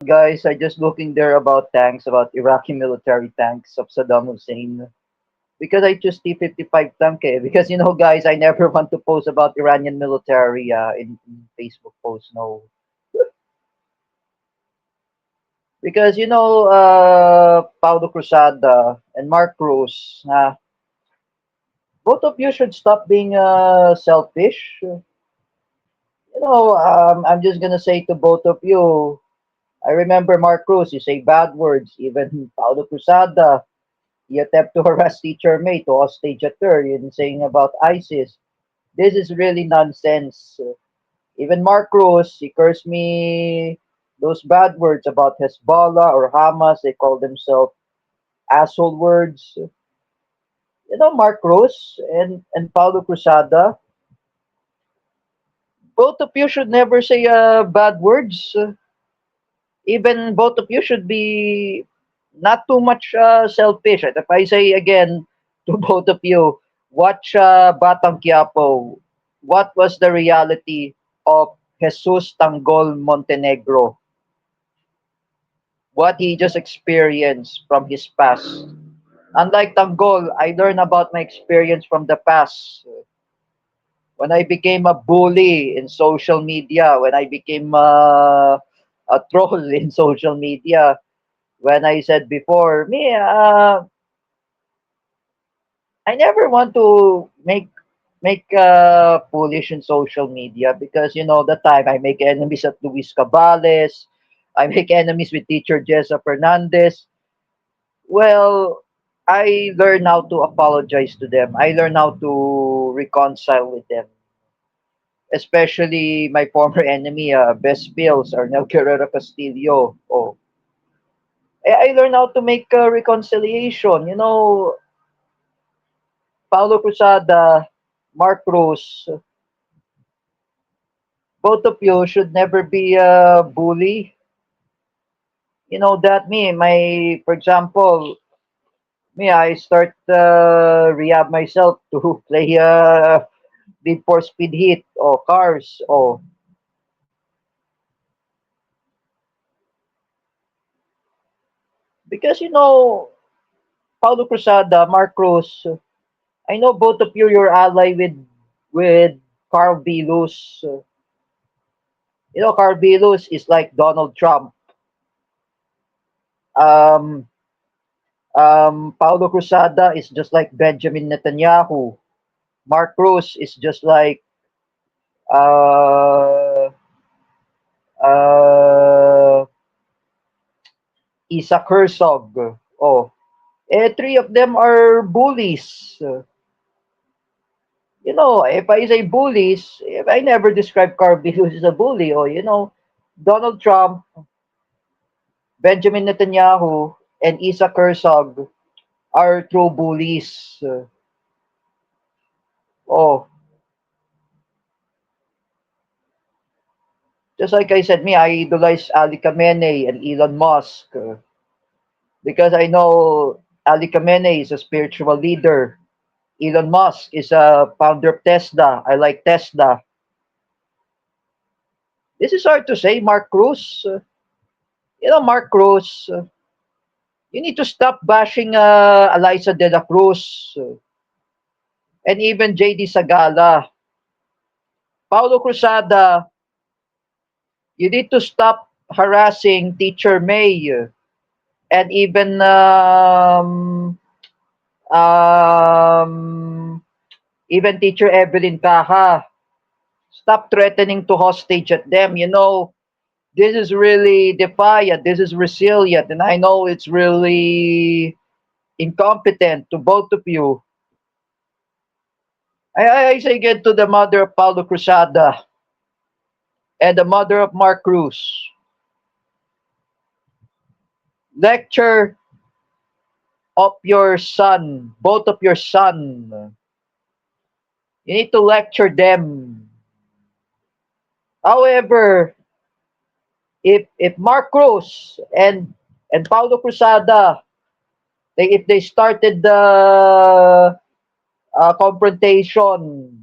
Guys are just looking there about tanks, about Iraqi military tanks of Saddam Hussein. Because I choose T-55 tank eh. Because guys, I never want to post about Iranian military in Facebook posts. No, because Paulo Cruzada and Mark Cruz. Both of you should stop being selfish. I'm just gonna say to both of you. I remember Mark Cruz. You say bad words. Even Paulo Cruzada. He attempt to harass teacher May to hostage at her in saying about ISIS. This is really nonsense. Even Mark Cruz, he cursed me those bad words about Hezbollah or Hamas. They call themselves asshole words. Mark Cruz and Paulo Cruzada, both of you should never say bad words. Even both of you should be not too much selfish. If I say again to both of you, watch Batang Quiapo. What was the reality of Jesus Tanggol Montenegro? What he just experienced from his past. Unlike Tanggol, I learned about my experience from the past. When I became a bully in social media, when I became a troll in social media, when I said before, I never want to make foolish in social media because the time I make enemies at Luis Cabales, I make enemies with teacher Jessa Fernandez. Well, I learn how to apologize to them. I learn how to reconcile with them. Especially my former enemy, Best Pills, Arnel Guerrero Castillo. Oh, I learned how to make a reconciliation. Paulo Cruzada, Mark Cruz, both of you should never be a bully. That for example, I start rehab myself to play Need for Speed Heat or Cars or because Paulo Cruzada, Mark Cruz, I know both of you you're ally with Carl Bilus. Carl Bilus is like Donald Trump. Um, Paulo Cruzada is just like Benjamin Netanyahu. Mark Cruz is just like uh, uh, Isaac Herzog. Oh, three of them are bullies. If I say bullies, if I never describe Carl Bilus as a bully, or Donald Trump, Benjamin Netanyahu, and Isaac Herzog are true bullies. Oh, just like I said, I idolize Ali Khamenei and Elon Musk because I know Ali Khamenei is a spiritual leader. Elon Musk is a founder of Tesla. I like Tesla. This is hard to say, Mark Cruz. Mark Cruz, you need to stop bashing Eliza De La Cruz and even JD Sagala. Paulo Cruzada, you need to stop harassing Teacher May and even um, even Teacher Evelyn Caja. Stop threatening to hostage at them. This is really defiant. This is resilient. And I know it's really incompetent to both of you. I say again to the mother of Paulo Cruzada and the mother of Mark Cruz. Lecture of your son, both of your son. You need to lecture them. However, if Mark Cruz and Paulo Cruzada, if they started the confrontation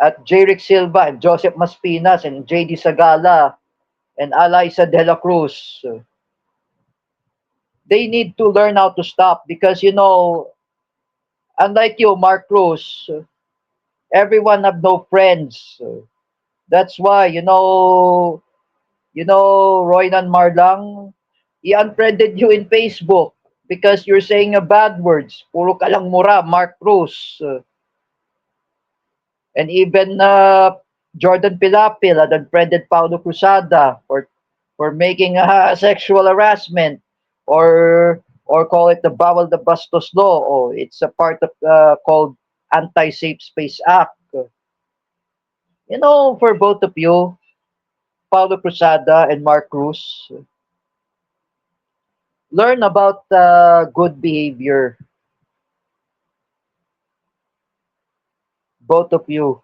at Jerick Silva and Joseph Maspinas and JD Sagala and Eliza De La Cruz, They need to learn how to stop because, unlike you, Mark Cruz, everyone have no friends. That's why, Roynan Marlang, he unfriended you in Facebook because you're saying a bad words. Puro ka lang mura, Mark Cruz. And even Jordan Pilapil had unfriended Paulo Cruzada for making a sexual harassment or call it the Bawal the Bastos law. Oh, it's a part of called Anti-Safe Space Act. For both of you, Paulo Cruzada and Mark Cruz, learn about good behavior, both of you.